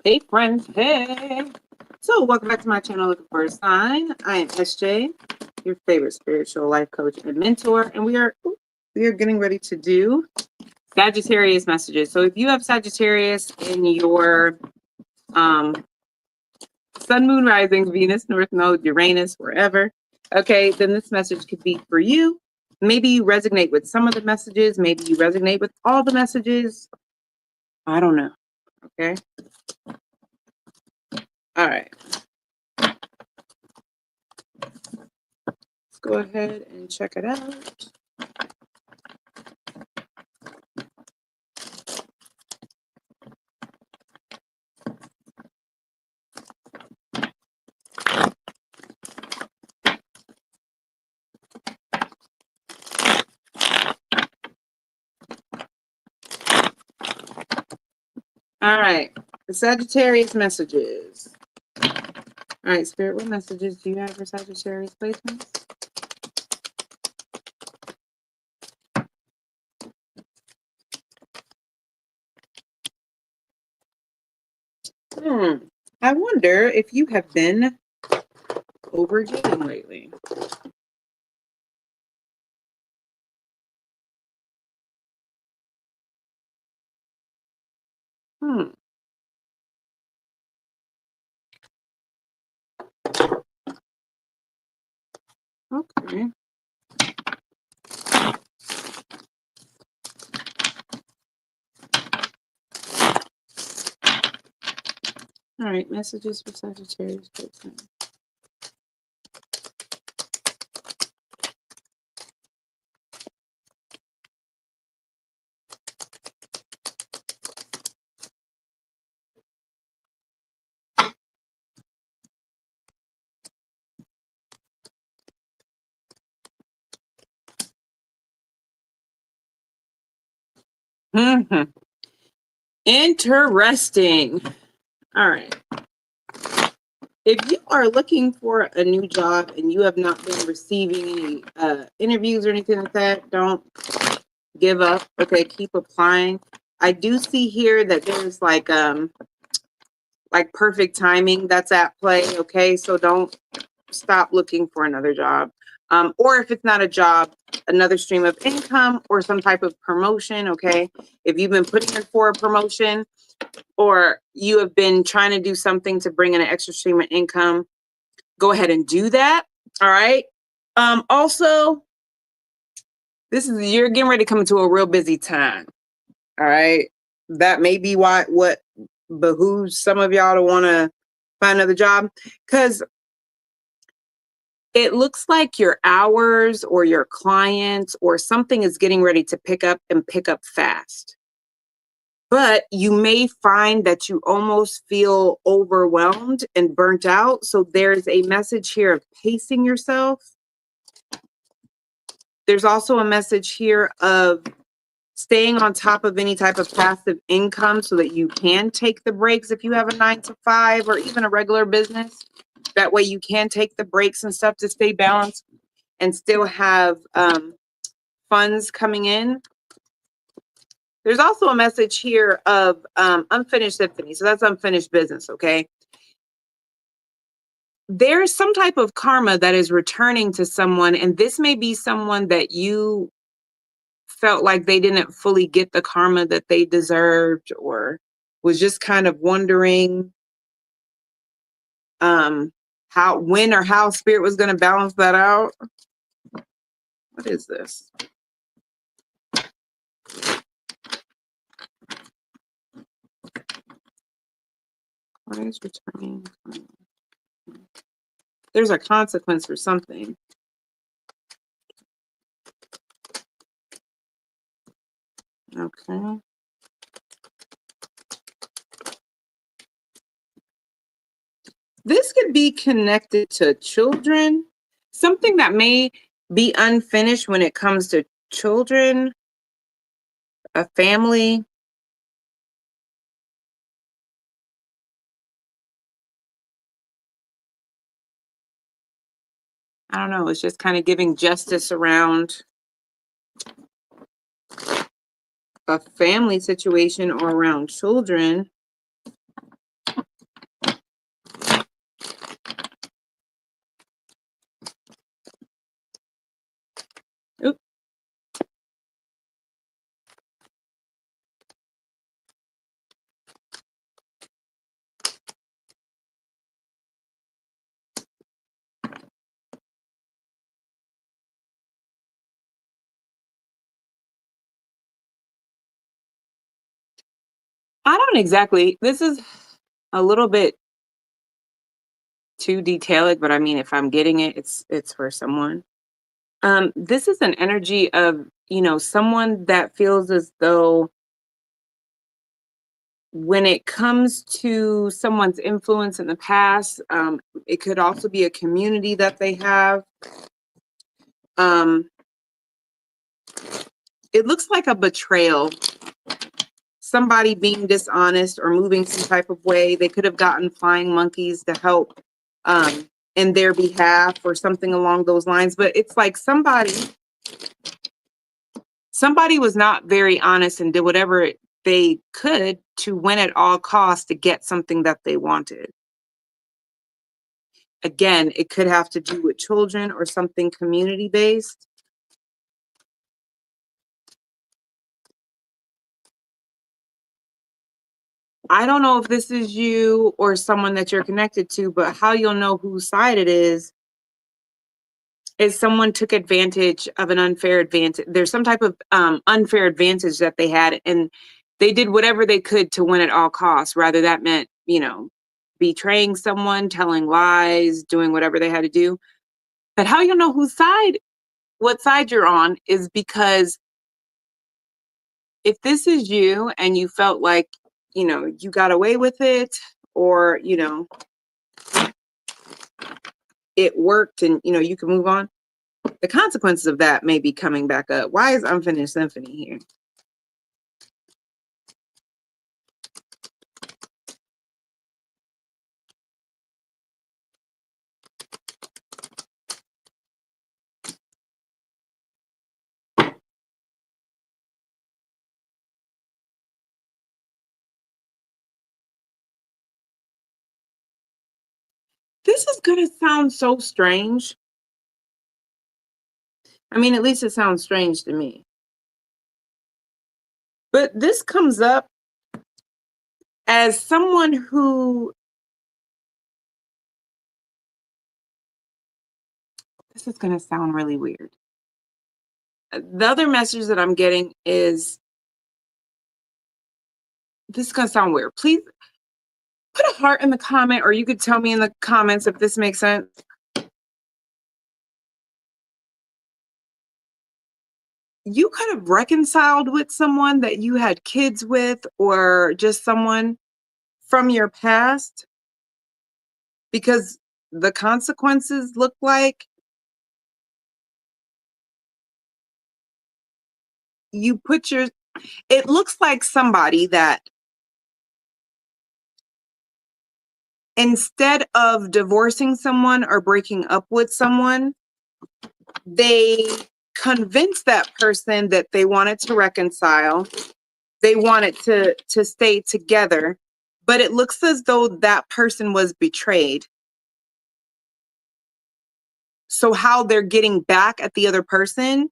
Hey friends, hey. So welcome back to my channel, Looking for a Sign. I am SJ, your favorite spiritual life coach and mentor, and we are getting ready to do Sagittarius messages. So if you have Sagittarius in your sun, moon, rising, Venus, North Node, Uranus, wherever, okay, then this message could be for you. Maybe you resonate with some of the messages, maybe you resonate with all the messages. I don't know. Okay. All right. Let's go ahead and check it out. All right, the Sagittarius messages. All right, Spirit, what messages do you have for Sagittarius placements? I wonder if you have been overgiving lately. Okay. All right, messages for Sagittarius placements. Interesting. All right. If you are looking for a new job and you have not been receiving any interviews or anything like that, don't give up. Okay, keep applying. I do see here that there's like perfect timing that's at play. Okay, so don't stop looking for another job. Or if it's not a job, another stream of income or some type of promotion. Okay, if you've been putting in for a promotion or you have been trying to do something to bring in an extra stream of income, go ahead and do that. All right. Also, you're getting ready to come into a real busy time. All right. That may be what behooves some of y'all to want to find another job, because it looks like your hours or your clients or something is getting ready to pick up fast. But you may find that you almost feel overwhelmed and burnt out. So there's a message here of pacing yourself. There's also a message here of staying on top of any type of passive income so that you can take the breaks if you have a 9-to-5 or even a regular business. That way you can take the breaks and stuff to stay balanced and still have funds coming in. There's also a message here of unfinished symphony. So that's unfinished business, okay? There's some type of karma that is returning to someone, and this may be someone that you felt like they didn't fully get the karma that they deserved, or was just kind of wondering how Spirit was going to balance that out. What is this? What is returning? There's a consequence for something. Okay. This could be connected to children, something that may be unfinished when it comes to children, a family. I don't know. It's just kind of giving justice around a family situation or around children. I don't exactly. This is a little bit too detailed, but I mean, if I'm getting it, it's for someone. This is an energy of, someone that feels as though when it comes to someone's influence in the past, it could also be a community that they have. Um, it looks like a betrayal, somebody being dishonest or moving some type of way. They could have gotten flying monkeys to help in their behalf or something along those lines. But it's like somebody was not very honest and did whatever they could to win at all costs to get something that they wanted. Again, it could have to do with children or something community based. I don't know if this is you or someone that you're connected to, but how you'll know whose side it is someone took advantage of an unfair advantage. There's some type of unfair advantage that they had, and they did whatever they could to win at all costs. Rather, that meant, betraying someone, telling lies, doing whatever they had to do. But how you'll know what side you're on is because if this is you and you felt like, you got away with it, or, it worked and, you can move on, the consequences of that may be coming back up. Why is Unfinished Symphony here? This is going to sound so strange. I mean, at least it sounds strange to me. But this comes up as someone who, this is going to sound really weird. The other message that I'm getting is, this is going to sound weird. Please put a heart in the comment, or you could tell me in the comments if this makes sense. You could have reconciled with someone that you had kids with, or just someone from your past, because the consequences look like it looks like somebody that, instead of divorcing someone or breaking up with someone, they convinced that person that they wanted to reconcile, they wanted to stay together, but it looks as though that person was betrayed. So how they're getting back at the other person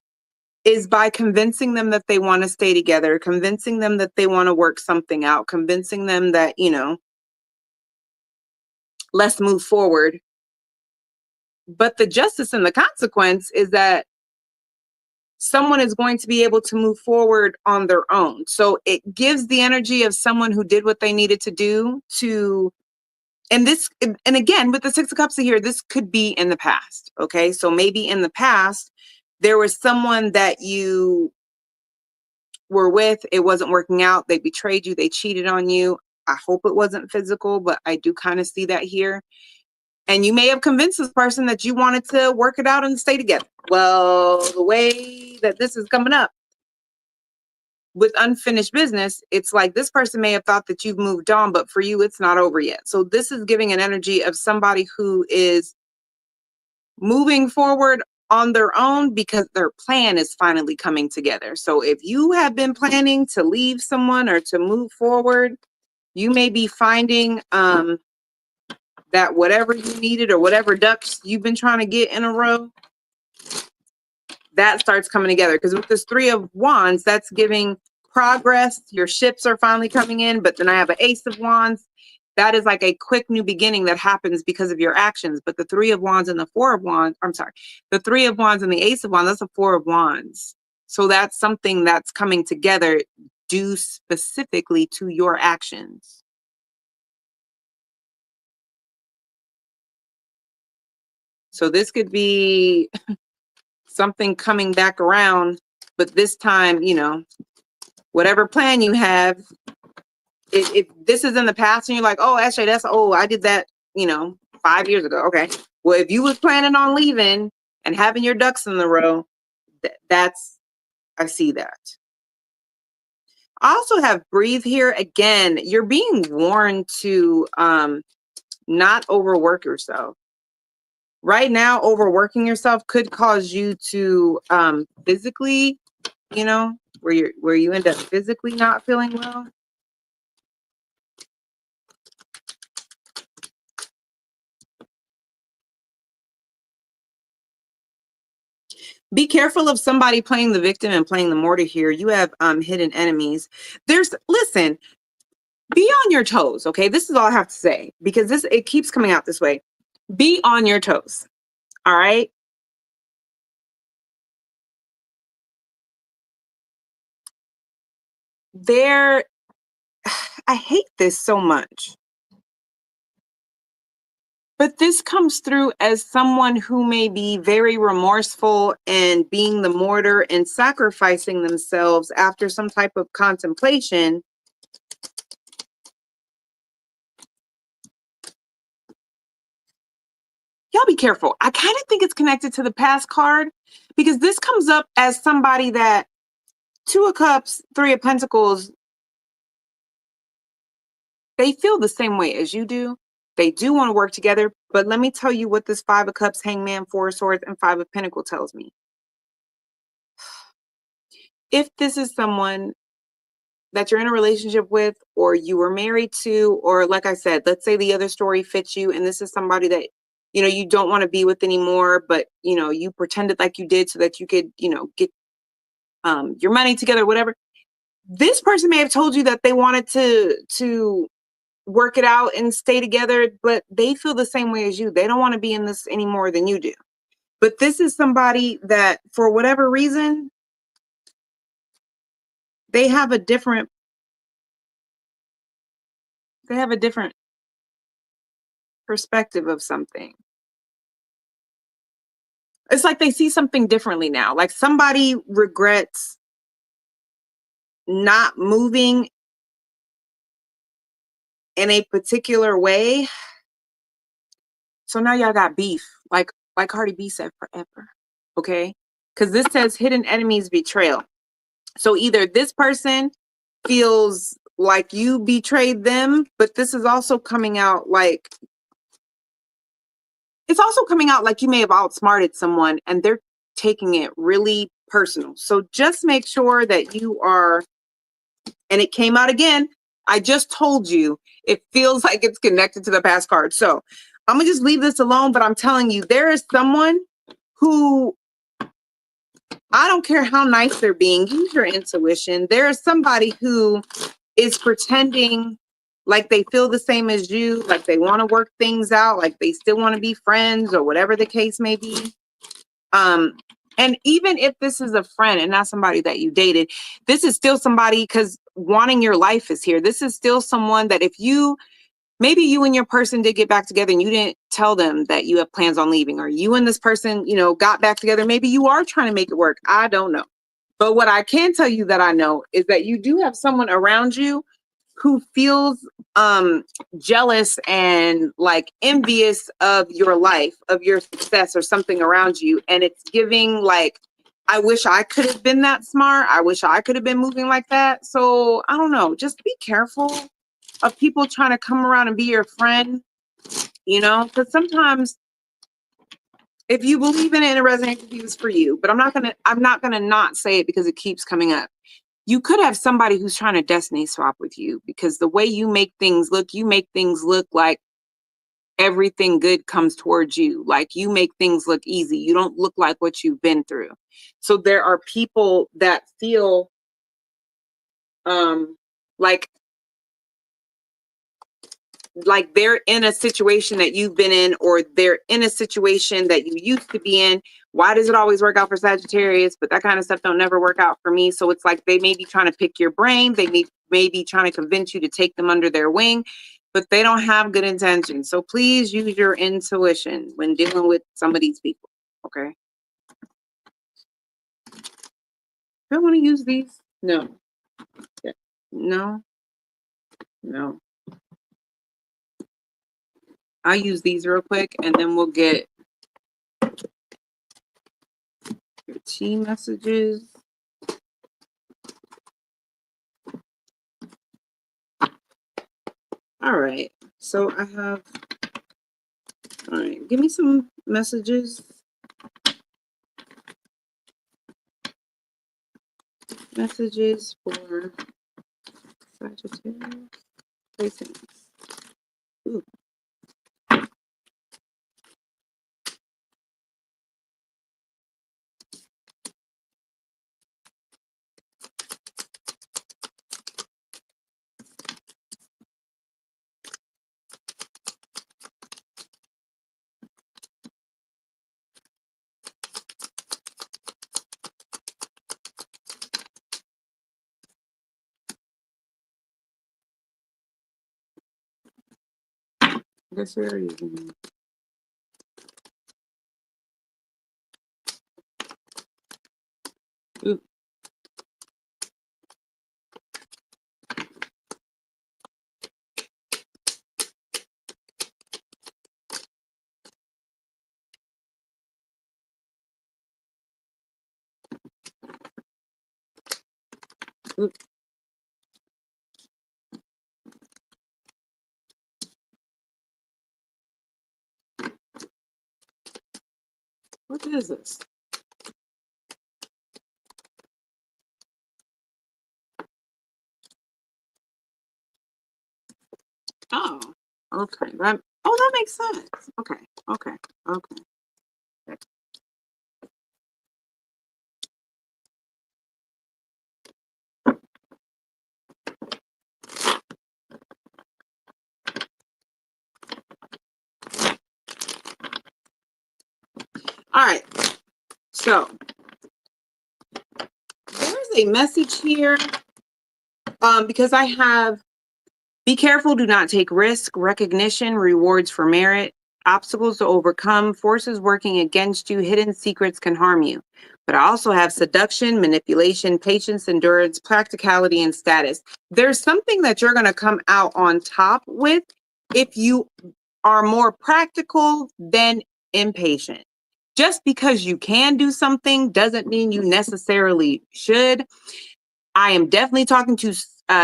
is by convincing them that they want to stay together, convincing them that they want to work something out, convincing them that, let's move forward. But the justice and the consequence is that someone is going to be able to move forward on their own. So it gives the energy of someone who did what they needed to do to, and again, with the Six of Cups here, this could be in the past. Okay. So maybe in the past, there was someone that you were with, it wasn't working out, they betrayed you, they cheated on you. I hope it wasn't physical, but I do kind of see that here. And you may have convinced this person that you wanted to work it out and stay together. Well, the way that this is coming up with Unfinished Business, it's like this person may have thought that you've moved on, but for you, it's not over yet. So this is giving an energy of somebody who is moving forward on their own because their plan is finally coming together. So if you have been planning to leave someone or to move forward, you may be finding that whatever you needed or whatever ducks you've been trying to get in a row, that starts coming together. Because with this Three of Wands, that's giving progress. Your ships are finally coming in. But then I have an Ace of Wands. That is like a quick new beginning that happens because of your actions. But the Three of Wands and the Four of Wands, the Three of Wands and the Ace of Wands, that's a Four of Wands. So that's something that's coming together due specifically to your actions. So this could be something coming back around, but this time, you know, whatever plan you have, if this is in the past and you're like, oh, actually, I did that, you know, 5 years ago. Okay. Well, if you was planning on leaving and having your ducks in the row, I see that. I also have breathe here. Again, you're being warned to not overwork yourself. Right now, overworking yourself could cause you to physically, you know, where you end up physically not feeling well. Be careful of somebody playing the victim and playing the martyr here. You have hidden enemies. Listen, be on your toes, okay? This is all I have to say, because it keeps coming out this way. Be on your toes. All right? I hate this so much. But this comes through as someone who may be very remorseful and being the martyr and sacrificing themselves after some type of contemplation. Y'all be careful. I kind of think it's connected to the past card, because this comes up as somebody that 2 of Cups, 3 of Pentacles, they feel the same way as you do. They do want to work together, but let me tell you what this 5 of Cups, Hangman, 4 of Swords, and 5 of Pentacles tells me. If this is someone that you're in a relationship with, or you were married to, or like I said, let's say the other story fits you and this is somebody that, you know, you don't want to be with anymore, but, you know, you pretended like you did so that you could, you know, get your money together, whatever. This person may have told you that they wanted to work it out and stay together, but they feel the same way as you. They don't want to be in this any more than you do. But this is somebody that, for whatever reason, they have a different perspective of something. It's like they see something differently now. Like somebody regrets not moving in a particular way. So now y'all got beef, like Cardi B said, forever. Okay? Because this says hidden enemies betrayal. So either this person feels like you betrayed them, but this is also coming out like, it's also coming out like you may have outsmarted someone and they're taking it really personal. So just make sure that you are, and it came out again. I just told you, it feels like it's connected to the past card. So I'm gonna just leave this alone, but I'm telling you, there is someone who, I don't care how nice they're being, use your intuition. There is somebody who is pretending like they feel the same as you, like they want to work things out, like they still want to be friends or whatever the case may be. And even if this is a friend and not somebody that you dated, this is still somebody, because wanting your life is here. This is still someone that if you, maybe you and your person did get back together and you didn't tell them that you have plans on leaving, or you and this person, you know, got back together. Maybe you are trying to make it work. I don't know. But what I can tell you that I know is that you do have someone around you who feels jealous and like envious of your life, of your success or something around you. And it's giving like, I wish I could have been that smart. I wish I could have been moving like that. So I don't know, just be careful of people trying to come around and be your friend, you know, because sometimes if you believe in it and it resonates with you, it's for you. But I'm not gonna not say it because it keeps coming up. You could have somebody who's trying to destiny swap with you, because the way you make things look like everything good comes towards you. Like you make things look easy. You don't look like what you've been through. So there are people that feel like like they're in a situation that you've been in, or they're in a situation that you used to be in. Why does it always work out for Sagittarius, but that kind of stuff don't never work out for me? So it's like they may be trying to pick your brain. They may be trying to convince you to take them under their wing, but they don't have good intentions. So please use your intuition when dealing with some of these people, okay? Do I want to use these? No. Yeah. No. No. I'll use these real quick, and then we'll get your T messages. All right. So I have, all right, give me some messages. Messages for Sagittarius placements. Ooh. I guess we are using them. Ooh. Ooh. What is this? Oh, okay. That makes sense. Okay. All right. So there's a message here. Because I have, be careful, do not take risk, recognition, rewards for merit, obstacles to overcome, forces working against you, hidden secrets can harm you. But I also have seduction, manipulation, patience, endurance, practicality, and status. There's something that you're going to come out on top with if you are more practical than impatient. Just because you can do something doesn't mean you necessarily should. I am definitely talking to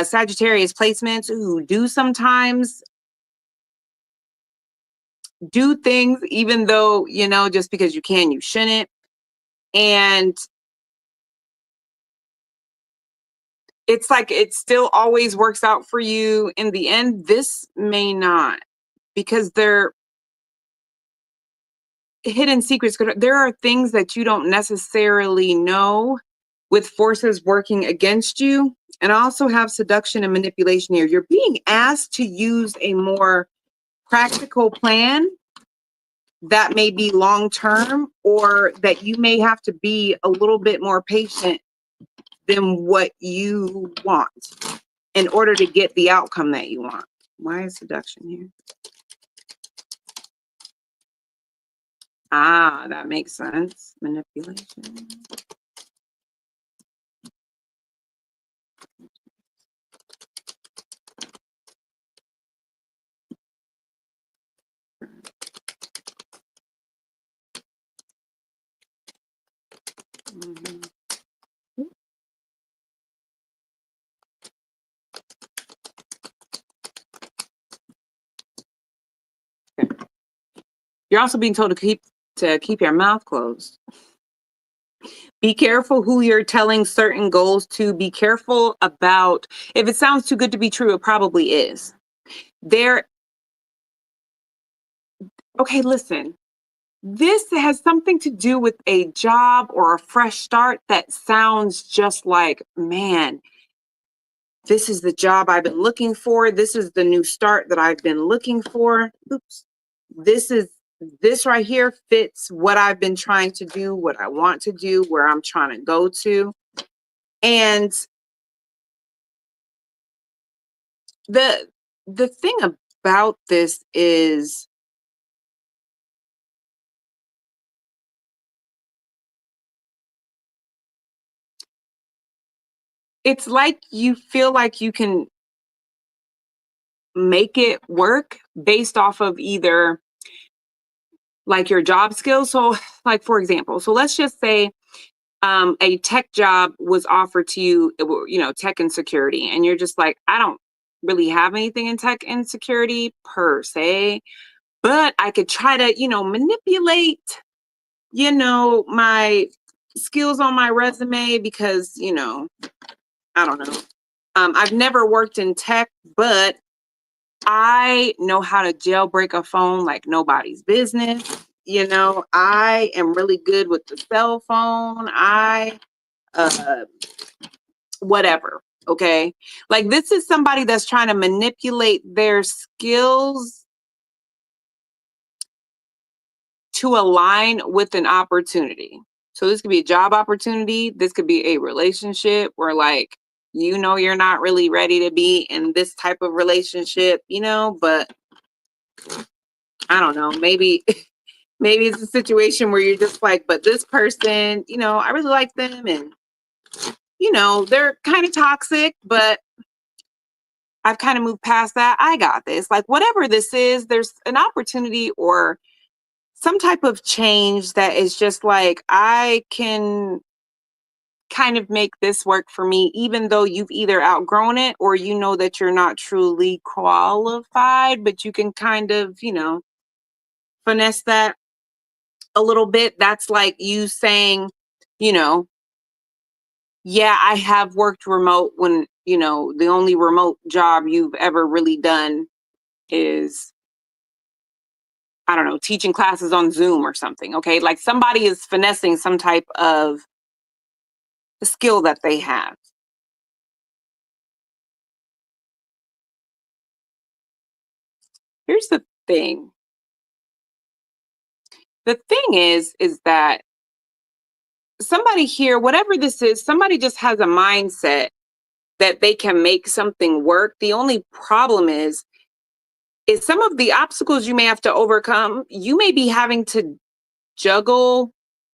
Sagittarius placements who do sometimes do things, even though, just because you can, you shouldn't. And it's like it still always works out for you in the end. This may not, because they're hidden secrets. There are things that you don't necessarily know with forces working against you. And I also have seduction and manipulation here. You're being asked to use a more practical plan that may be long term, or that you may have to be a little bit more patient than what you want in order to get the outcome that you want. Why is seduction here? Ah, that makes sense. Manipulation. Mm-hmm. Okay. You're also being told to keep your mouth closed. Be careful who you're telling certain goals to. Be careful about, if it sounds too good to be true, it probably is. Okay, listen. This has something to do with a job or a fresh start that sounds just like, man, this is the job I've been looking for. This is the new start that I've been looking for. Oops. This right here fits what I've been trying to do, what I want to do, where I'm trying to go to. And the thing about this is it's like you feel like you can make it work based off of either like your job skills. So like, for example, so let's just say a tech job was offered to you, tech and security, and you're just like, I don't really have anything in tech and security per se, but I could try to, manipulate, my skills on my resume because, I don't know. I've never worked in tech, but I know how to jailbreak a phone like nobody's business. I am really good with the cell phone. Whatever. Okay. Like this is somebody that's trying to manipulate their skills to align with an opportunity. So this could be a job opportunity. This could be a relationship where like, you're not really ready to be in this type of relationship, but I don't know, maybe it's a situation where you're just like, but this person, I really like them and, they're kind of toxic, but I've kind of moved past that. I got this. Like, whatever this is, there's an opportunity or some type of change that is just like, I can kind of make this work for me, even though you've either outgrown it or that you're not truly qualified, but you can kind of, finesse that a little bit. That's like you saying, yeah, I have worked remote when, the only remote job you've ever really done is, I don't know, teaching classes on Zoom or something. Okay. Like somebody is finessing some type of skill that they have. Here's the thing. The thing is that somebody here, whatever this is, somebody just has a mindset that they can make something work. The only problem is some of the obstacles you may have to overcome. You may be having to juggle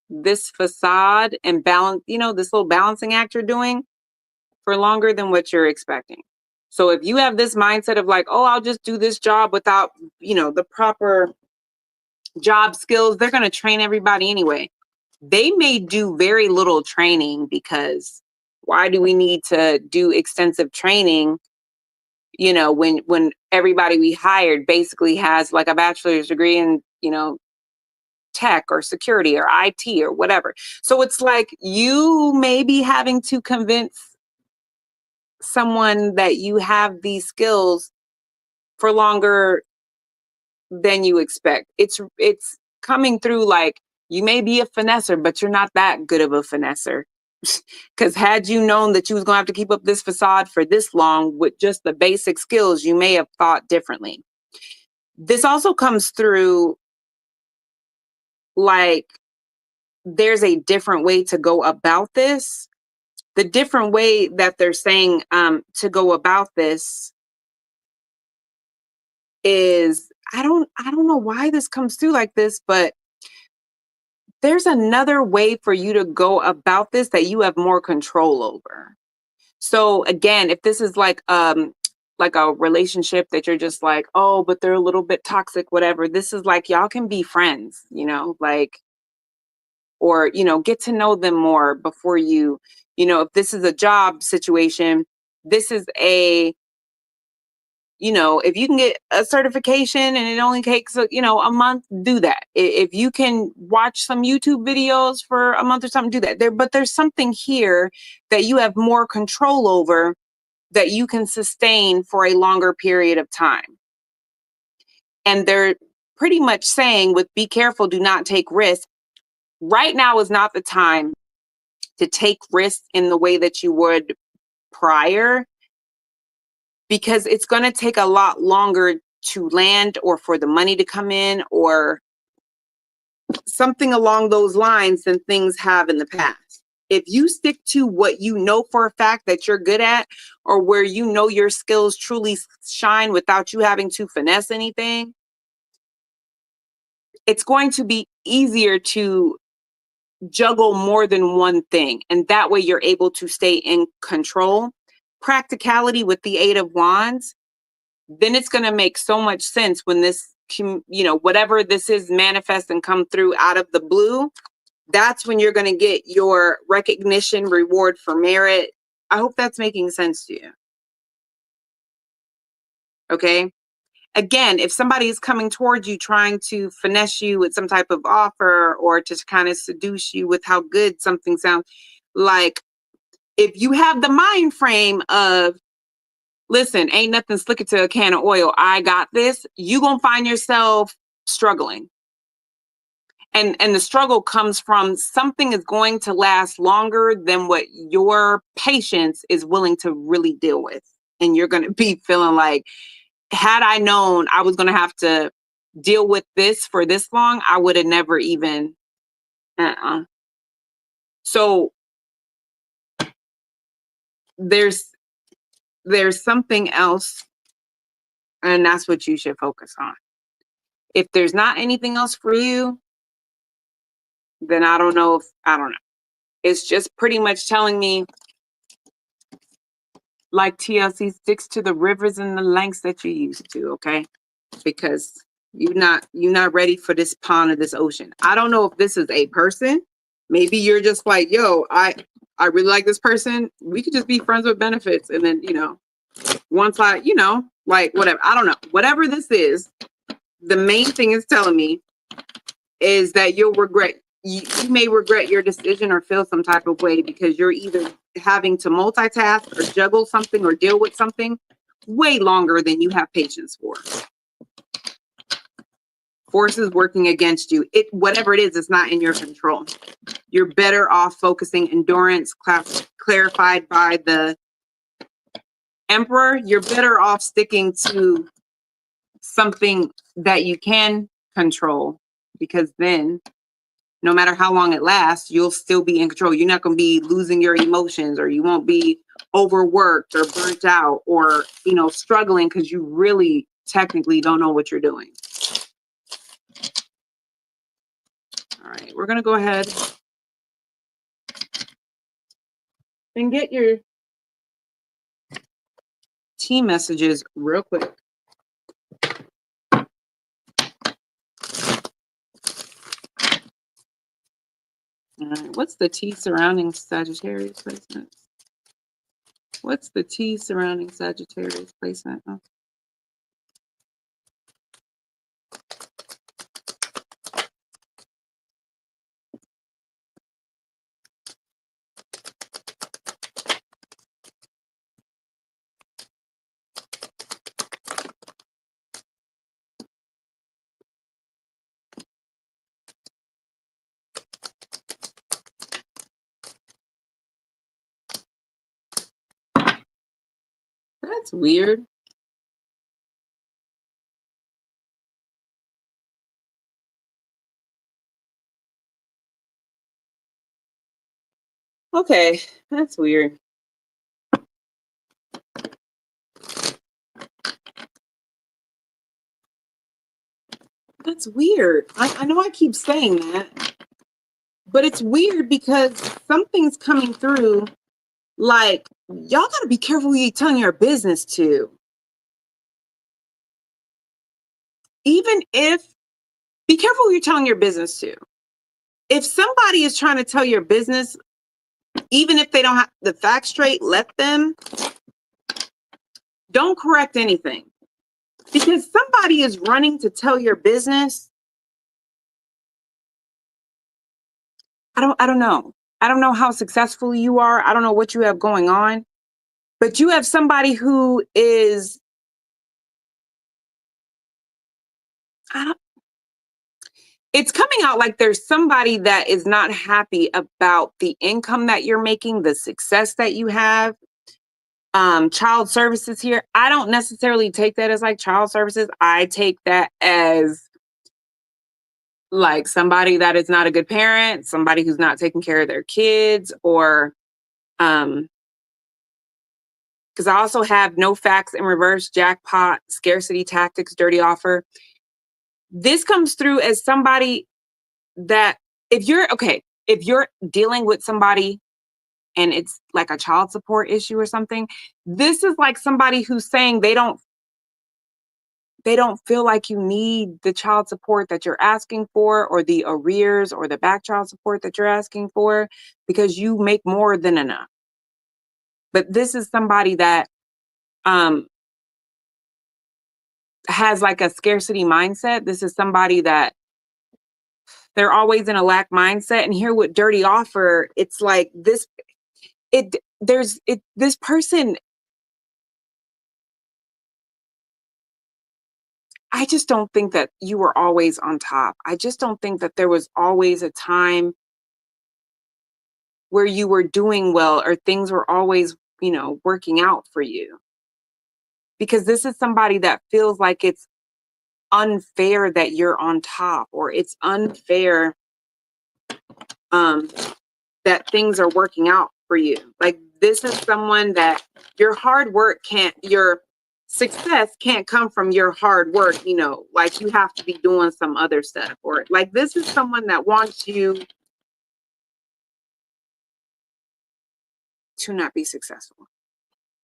this facade and balance, this little balancing act you're doing for longer than what you're expecting. So if you have this mindset of like, oh, I'll just do this job without, the proper job skills, they're going to train everybody anyway. They may do very little training because why do we need to do extensive training? When everybody we hired basically has like a bachelor's degree in, tech or security or IT or whatever. So it's like you may be having to convince someone that you have these skills for longer than you expect. It's coming through like you may be a finesser, but you're not that good of a finesser. Because had you known that you was going to have to keep up this facade for this long with just the basic skills, you may have thought differently. This also comes through like there's a different way to go about this. The different way that they're saying to go about this is I don't know why this comes through like this, but there's another way for you to go about this that you have more control over. So again, if this is like a relationship that you're just like, oh, but they're a little bit toxic, whatever. This is like y'all can be friends, like or get to know them more before you, if this is a job situation, this is if you can get a certification and it only takes a month, do that. If you can watch some YouTube videos for a month or something, do that. But there's something here that you have more control over that you can sustain for a longer period of time. And they're pretty much saying with be careful, do not take risks. Right now is not the time to take risks in the way that you would prior, because it's going to take a lot longer to land or for the money to come in or something along those lines than things have in the past. If you stick to what you know for a fact that you're good at, or where you know your skills truly shine without you having to finesse anything, it's going to be easier to juggle more than one thing. And that way you're able to stay in control. Practicality with the Eight of Wands, then it's going to make so much sense when this, whatever this is manifest and come through out of the blue. That's when you're going to get your recognition, reward for merit. I hope that's making sense to you. Okay. Again, if somebody is coming towards you trying to finesse you with some type of offer or to kind of seduce you with how good something sounds, like if you have the mind frame of, listen, ain't nothing slicker to a can of oil, I got this, you gonna find yourself struggling. And the struggle comes from something is going to last longer than what your patience is willing to really deal with. And you're going to be feeling like, had I known I was going to have to deal with this for this long, I would have never even. So there's something else, and that's what you should focus on. If there's not anything else for you, then I don't know. It's just pretty much telling me, like TLC, sticks to the rivers and the lengths that you used to, okay? Because you're not ready for this pond or this ocean. I don't know if this is a person. Maybe you're just like, yo, I really like this person. We could just be friends with benefits. And then, once like whatever. I don't know. Whatever this is, the main thing it's telling me is that you'll regret. You may regret your decision or feel some type of way because you're either having to multitask or juggle something or deal with something way longer than you have patience for. Forces working against you. Whatever it is, it's not in your control. You're better off focusing endurance, clarified by the Emperor. You're better off sticking to something that you can control, because then no matter how long it lasts, you'll still be in control. You're not going to be losing your emotions, or you won't be overworked or burnt out or, struggling because you really technically don't know what you're doing. All right, we're going to go ahead and get your team messages real quick. All right, what's the T surrounding Sagittarius placement? What's the T surrounding Sagittarius placement? Oh. That's weird. Okay, that's weird. That's weird. I know I keep saying that, but it's weird because something's coming through. Like, y'all got to be careful who you're telling your business to. Be careful who you're telling your business to. If somebody is trying to tell your business, even if they don't have the facts straight, let them. Don't correct anything. Because somebody is running to tell your business. I don't know. I don't know how successful you are. I don't know what you have going on. But you have somebody who is, it's coming out like there's somebody that is not happy about the income that you're making, the success that you have. Child services here. I don't necessarily take that as like child services. I take that as like somebody that is not a good parent, somebody who's not taking care of their kids, or because I also have no facts in reverse, jackpot, scarcity tactics, dirty offer. This comes through as somebody that if you're dealing with somebody and it's like a child support issue or something, this is like somebody who's saying they don't feel like you need the child support that you're asking for, or the arrears or the back child support that you're asking for, because you make more than enough. But this is somebody that has like a scarcity mindset. This is somebody that they're always in a lack mindset. And here with dirty offer, it's like this person, I just don't think that you were always on top. I just don't think that there was always a time where you were doing well or things were always, working out for you. Because this is somebody that feels like it's unfair that you're on top, or it's unfair that things are working out for you. Like, this is someone that your success can't come from your hard work, like you have to be doing some other stuff, or like this is someone that wants you to not be successful.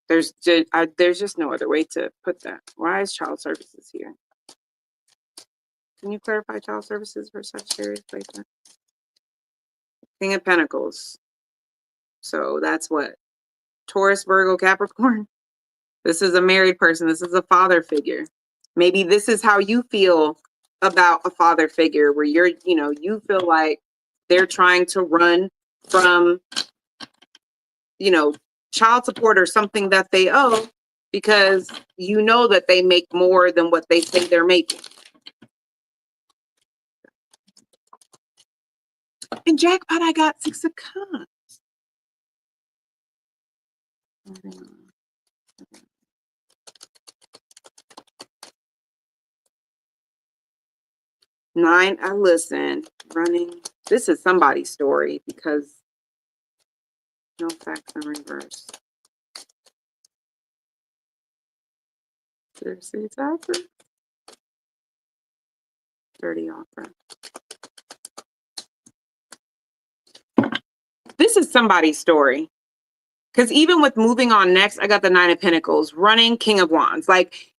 There's just no other way to put that. Why is child services here? Can you clarify child services for such serious placement? King of Pentacles. So that's what? Taurus, Virgo, Capricorn. This is a married person. This is a father figure. Maybe this is how you feel about a father figure, where you feel like they're trying to run from, child support or something that they owe, because you know that they make more than what they say they're making. In jackpot, I got 6 of Cups. 9, I listen. Running. This is somebody's story, because no facts in reverse. Scarcity tactics. Dirty offer. This is somebody's story. Because even with moving on next, I got the 9 of Pentacles, running, King of Wands. Like,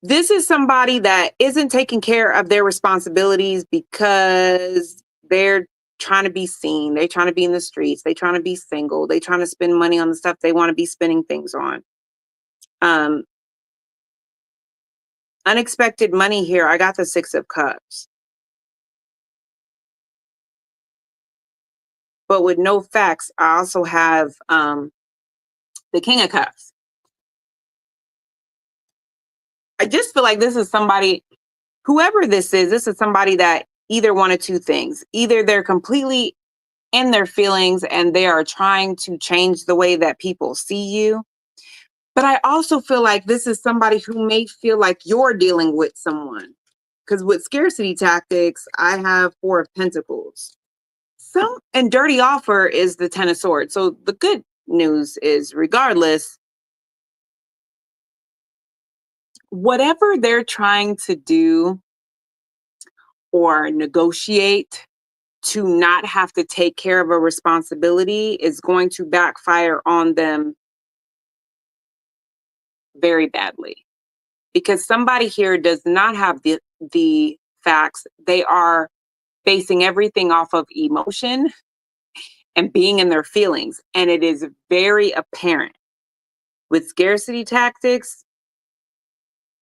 this is somebody that isn't taking care of their responsibilities because they're trying to be seen. They're trying to be in the streets. They're trying to be single. They're trying to spend money on the stuff they want to be spending things on. Unexpected money here. I got the 6 of Cups. But with no facts, I also have the King of Cups. I just feel like this is somebody, whoever this is somebody that either one of two things. Either they're completely in their feelings and they are trying to change the way that people see you. But I also feel like this is somebody who may feel like you're dealing with someone. Because with scarcity tactics, I have 4 of Pentacles. And dirty offer is the 10 of Swords. So the good news is, regardless, whatever they're trying to do or negotiate to not have to take care of a responsibility is going to backfire on them very badly. Because somebody here does not have the facts. They are basing everything off of emotion and being in their feelings. And it is very apparent with scarcity tactics.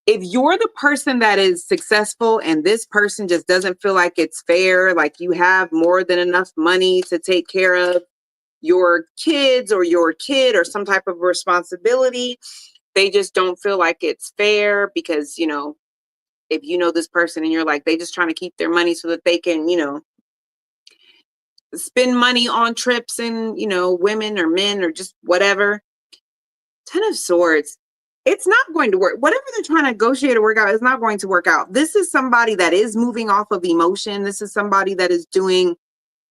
If you're the person that is successful and this person just doesn't feel like it's fair, like you have more than enough money to take care of your kids or your kid or some type of responsibility, they just don't feel like it's fair because, if you know this person and you're like, they just trying to keep their money so that they can, spend money on trips and, women or men or just whatever. Ten of Swords. It's not going to work. Whatever they're trying to negotiate or work out is not going to work out. This is somebody that is moving off of emotion. This is somebody that is doing,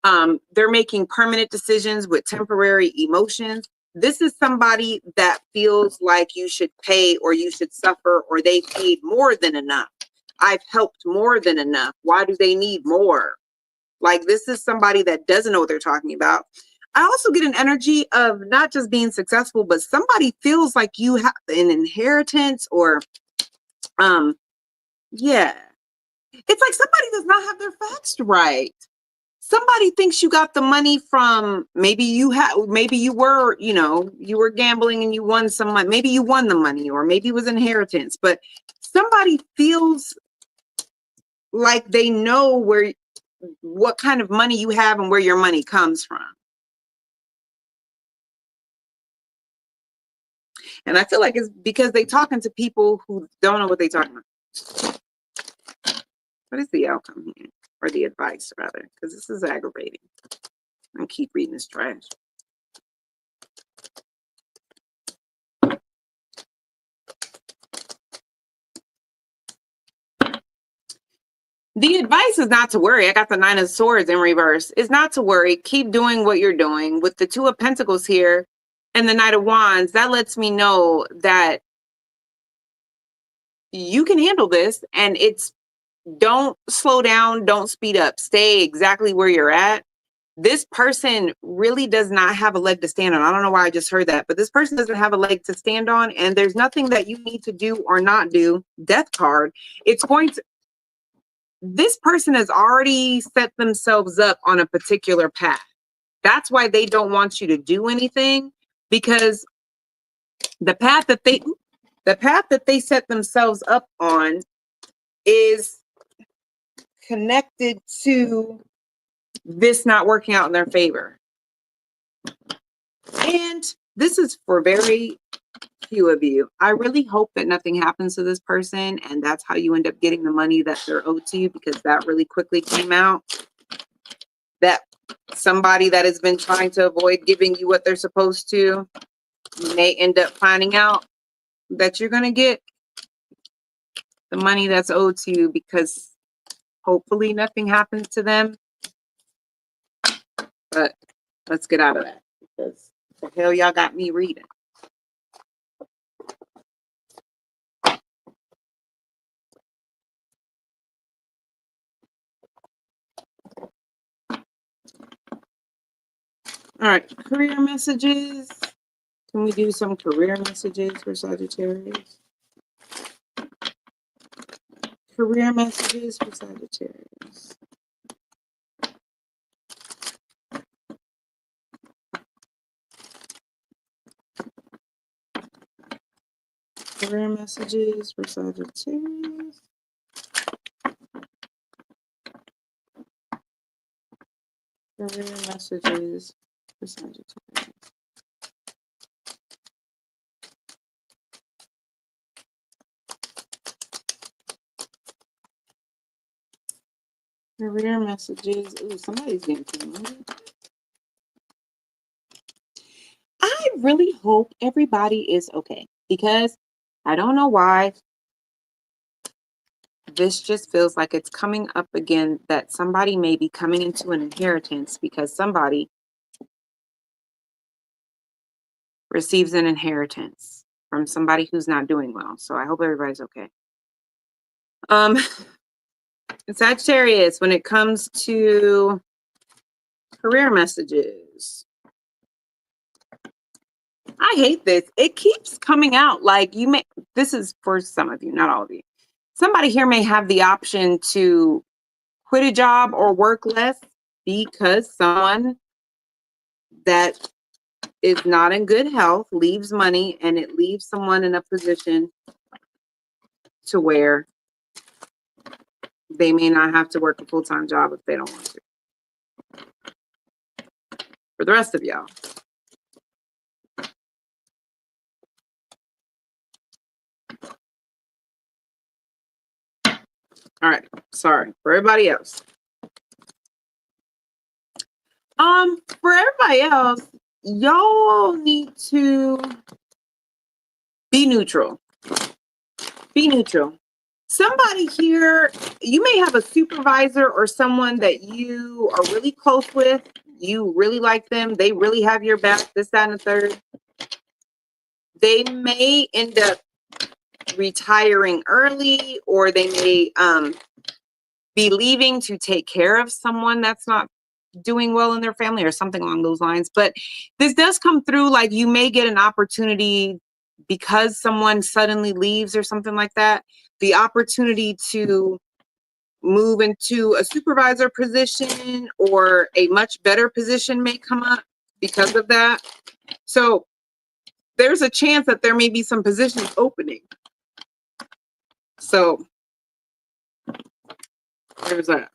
they're making permanent decisions with temporary emotions. This is somebody that feels like you should pay or you should suffer or they paid more than enough. I've helped more than enough. Why do they need more? Like, this is somebody that doesn't know what they're talking about. I also get an energy of not just being successful, but somebody feels like you have an inheritance or, yeah. It's like somebody does not have their facts right. Somebody thinks you got the money from, maybe you were, you were gambling and you won some money. Maybe you won the money or maybe it was inheritance, but somebody feels like they know what kind of money you have and where your money comes from. And I feel like it's because they're talking to people who don't know what they're talking about. What is the outcome here? Or the advice, rather, because this is aggravating. I keep reading this trash. The advice is not to worry. I got the Nine of Swords in reverse. It's not to worry. Keep doing what you're doing. With the Two of Pentacles here and the Knight of Wands, that lets me know that you can handle this, and don't slow down, don't speed up. Stay exactly where you're at. This person really does not have a leg to stand on. I don't know why I just heard that, but this person doesn't have a leg to stand on, and there's nothing that you need to do or not do. Death card. This person has already set themselves up on a particular path. That's why they don't want you to do anything, because the path that they set themselves up on is connected to this not working out in their favor. And this is for very few of you. I really hope that nothing happens to this person and that's how you end up getting the money that they're owed to you, because that really quickly came out. That somebody that has been trying to avoid giving you what they're supposed to may end up finding out that you're going to get the money that's owed to you, because hopefully nothing happens to them. But let's get out of that, because the hell y'all got me reading. All right, career messages. Can we do some career messages for Sagittarius? Career messages for Sagittarius. Career messages for Sagittarius. Career messages for Sagittarius. Career messages. Ooh, somebody's getting promoted. I really hope everybody is okay, because I don't know why this just feels like it's coming up again, that somebody may be coming into an inheritance because somebody receives an inheritance from somebody who's not doing well. So I hope everybody's okay. Sagittarius, when it comes to career messages, I hate this. It keeps coming out like this is for some of you, not all of you. Somebody here may have the option to quit a job or work less because someone that is not in good health leaves money, and it leaves someone in a position to where they may not have to work a full-time job if they don't want to. For the rest of y'all. All right, sorry. For everybody else. For everybody else, y'all need to Be neutral. Be neutral. Somebody here, you may have a supervisor or someone that you are really close with. You really like them. They really have your back, this, that, and the third. They may end up retiring early, or they may be leaving to take care of someone that's not doing well in their family or something along those lines. But this does come through, like you may get an opportunity because someone suddenly leaves or something like that. The opportunity to move into a supervisor position or a much better position may come up because of that. So there's a chance that there may be some positions opening. So there's that.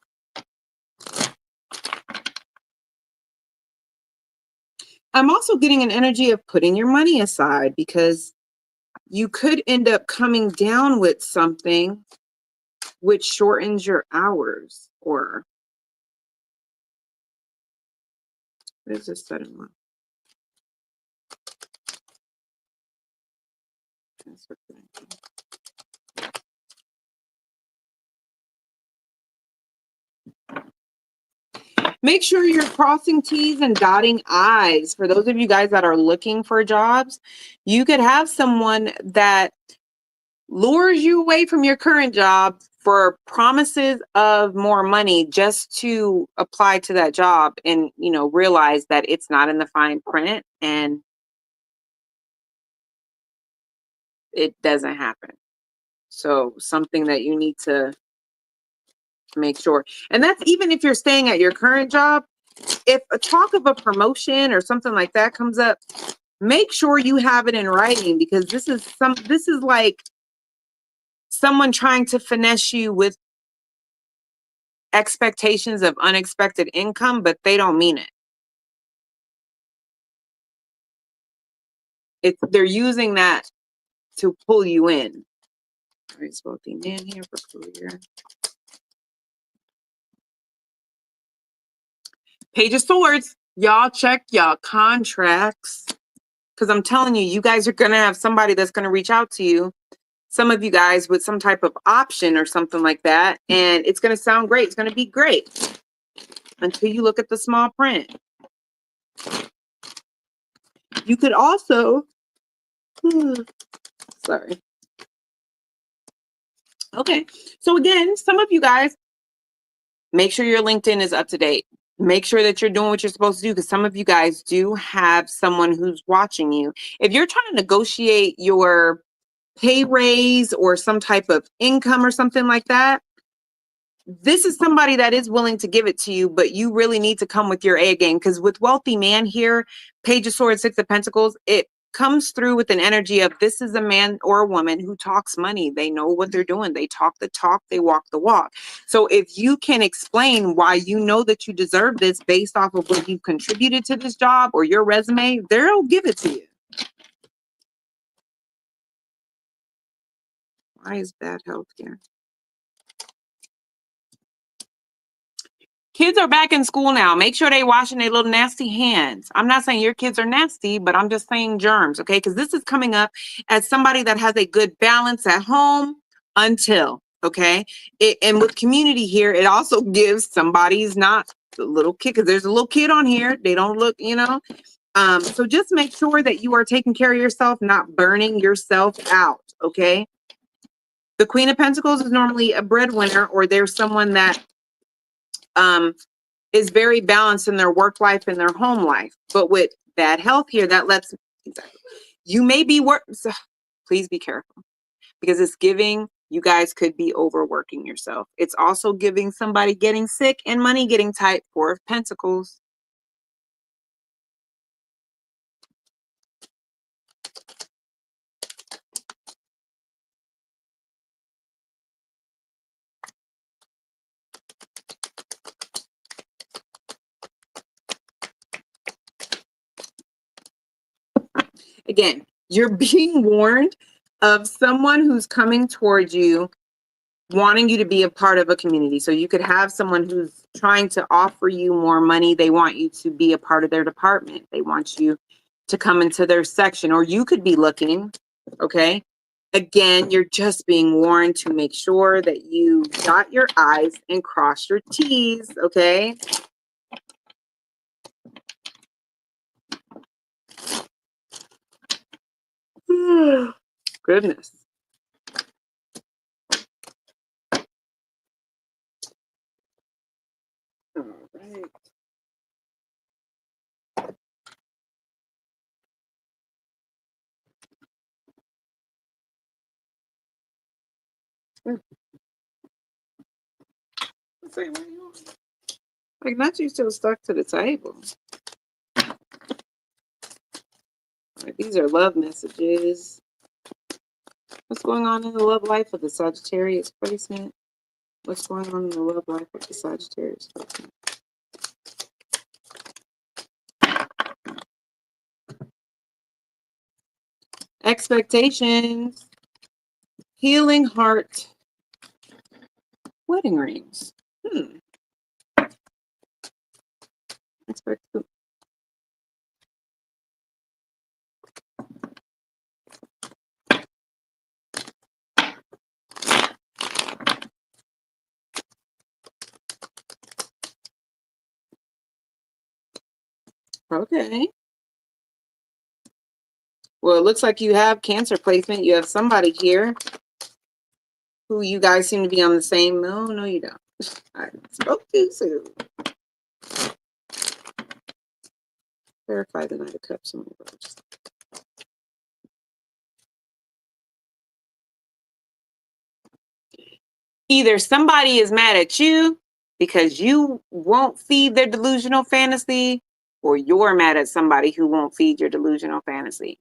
I'm also getting an energy of putting your money aside, because you could end up coming down with something which shortens your hours. Or what is this sudden one? Make sure you're crossing T's and dotting I's. For those of you guys that are looking for jobs, you could have someone that lures you away from your current job for promises of more money just to apply to that job, and realize that it's not in the fine print and it doesn't happen. So something that you need to make sure. And that's even if you're staying at your current job. If a talk of a promotion or something like that comes up, make sure you have it in writing, because this is like someone trying to finesse you with expectations of unexpected income, but they don't mean it. They're using that to pull you in. All right, so the man here for career. Page of Swords. Y'all check y'all contracts, because I'm telling you, you guys are going to have somebody that's going to reach out to you. Some of you guys with some type of option or something like that. And it's going to sound great. It's going to be great until you look at the small print. You could also, sorry. Okay. So again, some of you guys, make sure your LinkedIn is up to date. Make sure that you're doing what you're supposed to do, because some of you guys do have someone who's watching you. If you're trying to negotiate your pay raise or some type of income or something like that, this is somebody that is willing to give it to you, but you really need to come with your A game, because with Wealthy Man here, Page of Swords, Six of Pentacles, it comes through with an energy of this is a man or a woman who talks money. They know what they're doing. They talk the talk, they walk the walk. So if you can explain why you know that you deserve this based off of what you've contributed to this job or your resume, they'll give it to you. Why is bad health here? Kids are back in school now. Make sure they washing their little nasty hands. I'm not saying your kids are nasty, but I'm just saying germs, okay? Because this is coming up as somebody that has a good balance at home until, okay? And with community here, it also gives somebody's not the little kid, because there's a little kid on here. They don't look, so just make sure that you are taking care of yourself, not burning yourself out, okay? The Queen of Pentacles is normally a breadwinner, or there's someone that is very balanced in their work life and their home life. But with bad health here, that lets you may be so please be careful, because it's giving you guys could be overworking yourself. It's also giving somebody getting sick and money getting tight. Four of Pentacles. Again, you're being warned of someone who's coming towards you, wanting you to be a part of a community. So you could have someone who's trying to offer you more money. They want you to be a part of their department. They want you to come into their section, or you could be looking Okay. Again, you're just being warned to make sure that you dot your I's and cross your T's. Okay. Goodness. All right. Like, not you still stuck to the table. Like, these are love messages. What's going on in the love life of the Sagittarius placement? What's going on in the love life of the Sagittarius placement? Expectations. Healing heart. Wedding rings. Expect. Okay. Well, it looks like you have Cancer placement. You have somebody here who you guys seem to be on the same. No, you don't. I spoke too soon. Verify the Knight of Cups. Oh my gosh. Either somebody is mad at you because you won't feed their delusional fantasy, or you're mad at somebody who won't feed your delusional fantasy.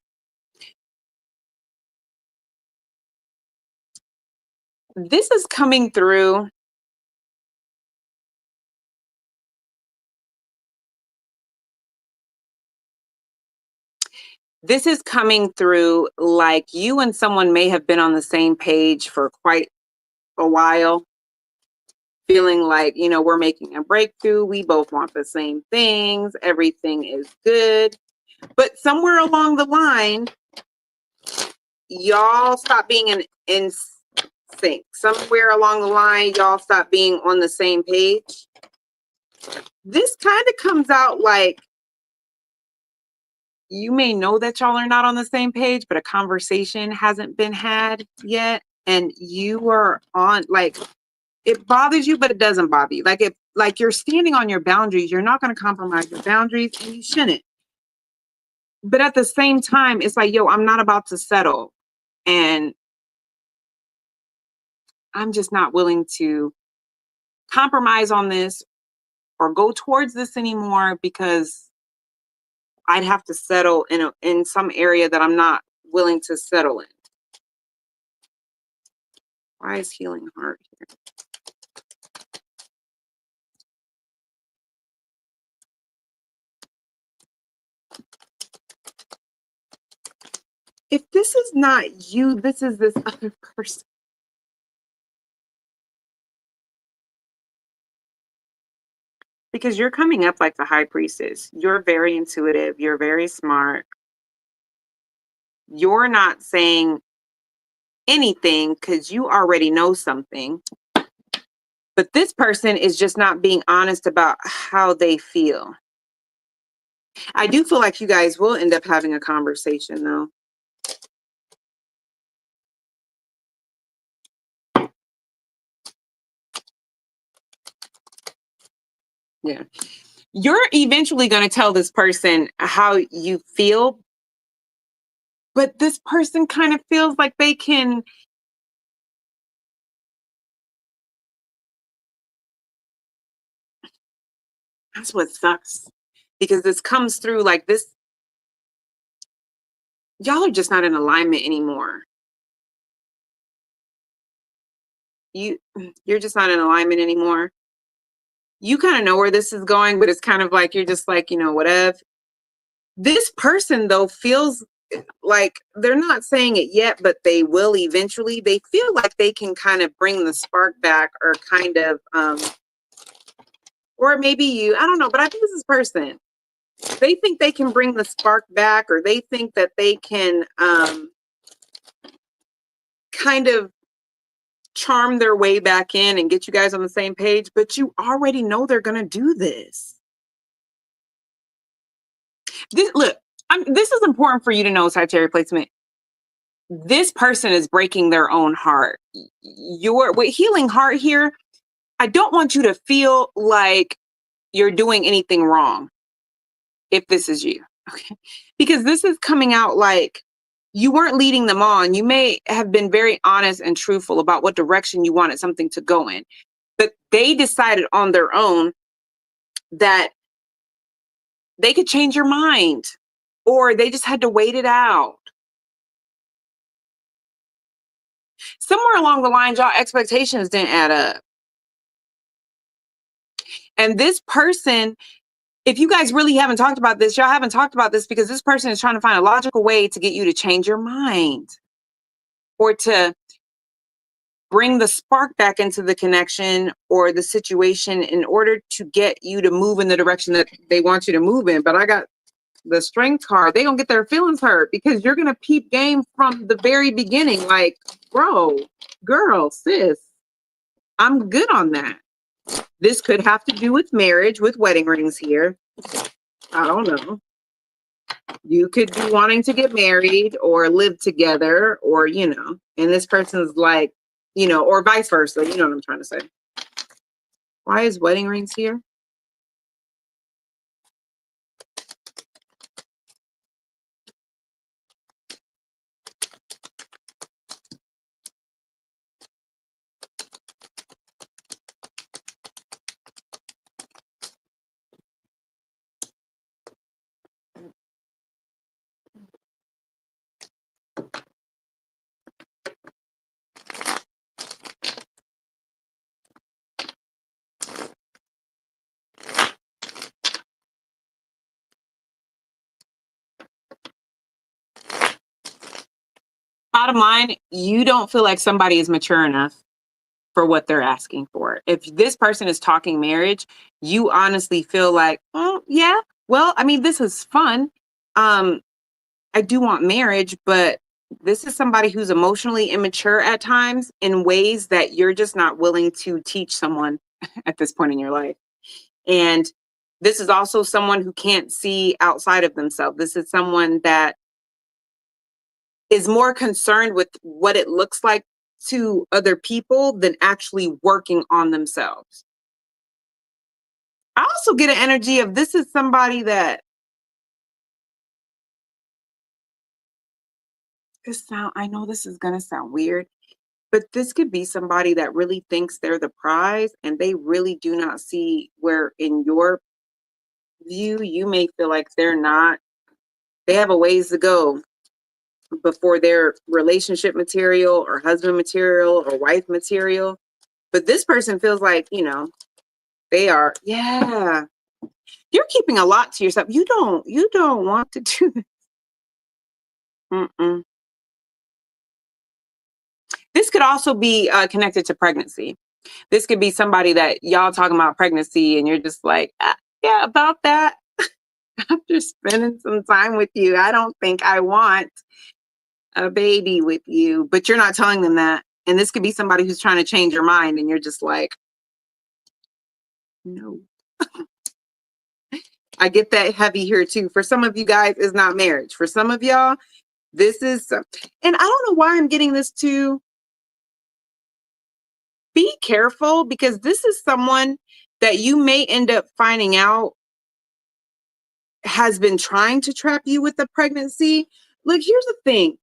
This is coming through. This is coming through like you and someone may have been on the same page for quite a while, feeling like, we're making a breakthrough. We both want the same things. Everything is good. But somewhere along the line, y'all stop being in sync. Somewhere along the line, y'all stop being on the same page. This kind of comes out like you may know that y'all are not on the same page, but a conversation hasn't been had yet. And you are on, like, it bothers you, but it doesn't bother you. Like you're standing on your boundaries. You're not going to compromise your boundaries, and you shouldn't. But at the same time, it's like, yo, I'm not about to settle. And I'm just not willing to compromise on this or go towards this anymore, because I'd have to settle in some area that I'm not willing to settle in. Why is healing heart here? If this is not you, this is this other person. Because you're coming up like the high priestess. You're very intuitive. You're very smart. You're not saying anything because you already know something. But this person is just not being honest about how they feel. I do feel like you guys will end up having a conversation, though. Yeah. You're eventually going to tell this person how you feel, but this person kind of feels like they can. That's what sucks, because this comes through like this. Y'all are just not in alignment anymore. You're just not in alignment anymore. You kind of know where this is going, but it's kind of like, you're just like, whatever. This person, though, feels like they're not saying it yet, but they will eventually. They feel like they can kind of bring the spark back, or kind of, or maybe you, I don't know, but I think this person, they think they can bring the spark back, or they think that they can kind of charm their way back in and get you guys on the same page, but you already know they're going to do this. Look, this is important for you to know, Sagittarius placement. This person is breaking their own heart. With healing heart here, I don't want you to feel like you're doing anything wrong if this is you, okay? Because this is coming out like you weren't leading them on. You may have been very honest and truthful about what direction you wanted something to go in, but they decided on their own that they could change your mind, or they just had to wait it out. Somewhere along the line, y'all expectations didn't add up. And this person, if you guys really haven't talked about this, y'all haven't talked about this because this person is trying to find a logical way to get you to change your mind, or to bring the spark back into the connection or the situation in order to get you to move in the direction that they want you to move in. But I got the Strength card. They gonna get their feelings hurt because you're gonna peep game from the very beginning. Like, bro, girl, sis, I'm good on that. This could have to do with marriage, with wedding rings here. I don't know. You could be wanting to get married or live together, or, you know, and this person's like, you know, or vice versa. You know what I'm trying to say. Why is wedding rings here? Bottom line, you don't feel like somebody is mature enough for what they're asking for. If this person is talking marriage, you honestly feel like, oh, yeah, well, I mean, this is fun. I do want marriage, but this is somebody who's emotionally immature at times in ways that you're just not willing to teach someone at this point in your life. And this is also someone who can't see outside of themselves. This is someone that is more concerned with what it looks like to other people than actually working on themselves. I also get an energy of this is somebody that I know this is going to sound weird, but this could be somebody that really thinks they're the prize, and they really do not see where, in your view, you may feel like they're not. They have a ways to go before they're relationship material or husband material or wife material. But this person feels like, you know, they are. Yeah. You're keeping a lot to yourself. You don't want to do this. Mm-mm. This could also be connected to pregnancy. This could be somebody that y'all talking about pregnancy and you're just like, yeah, about that. After spending some time with you, I don't think I want a baby with you, but you're not telling them that. And this could be somebody who's trying to change your mind and you're just like, no. I get that heavy here too. For some of you guys, it's not marriage. For some of y'all, this is, and I don't know why I'm getting this too. Be careful, because this is someone that you may end up finding out has been trying to trap you with the pregnancy. Look, here's the thing.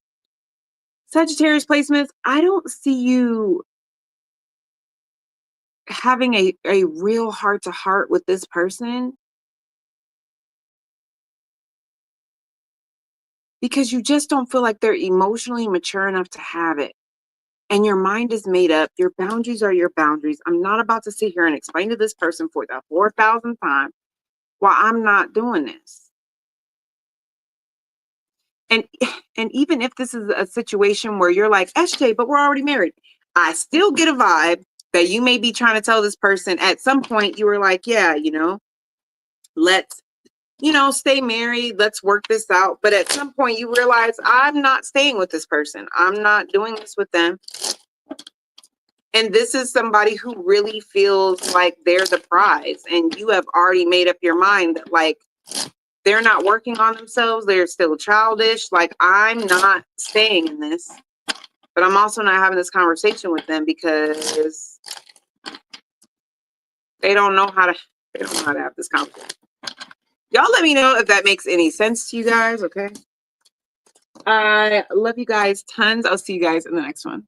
Sagittarius placements, I don't see you having a real heart-to-heart with this person, because you just don't feel like they're emotionally mature enough to have it. And your mind is made up. Your boundaries are your boundaries. I'm not about to sit here and explain to this person for the 4,000th time why I'm not doing this. And even if this is a situation where you're like, SJ, but we're already married, I still get a vibe that you may be trying to tell this person at some point, you were like, yeah, you know, let's you know, stay married, let's work this out. But at some point you realize I'm not staying with this person. I'm not doing this with them. And this is somebody who really feels like they're the prize. And you have already made up your mind that like they're not working on themselves. They're still childish. Like, I'm not staying in this. But I'm also not having this conversation with them because they don't know how to have this conversation. Y'all let me know if that makes any sense to you guys, okay? I love you guys tons. I'll see you guys in the next one.